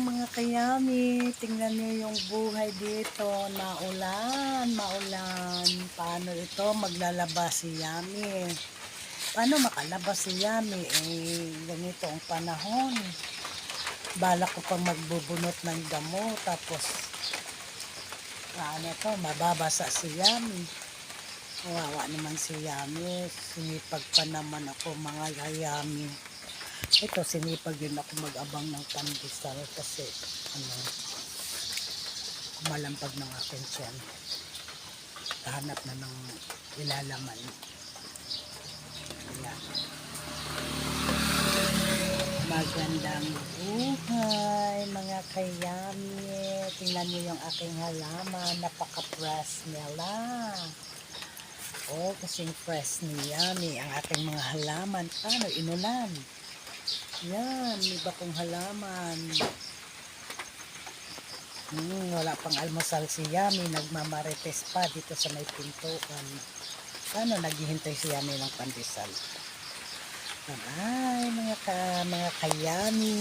mga kayami, tingnan niyo yung buhay dito, maulan, maulan. Paano ito maglalabas si Yami? Paano makalabas si Yami? Ganito ang panahon. Balak ko pang magbubunot ng damo, tapos mababasa si Yami. Kawawa naman si Yami, sinipag pa naman ako mga kayami. Ito, sinipag din ako mag-abang ng pandesal kasi kumalampag ng aking tiyan. Hanap na ng ilalaman. Ayan. Magandang buhay mga kayami. Tingnan niyo yung aking halaman. Napaka-fresh nila. Oh, kasing fresh ni Yami ang aking mga halaman. Paano inulan? Yan, iba kong halaman. Wala pang almusal si Yami, nagmamarites pa dito sa may pintuan. Paano naghihintay si Yami ng pandesal? Ay, mga kayami.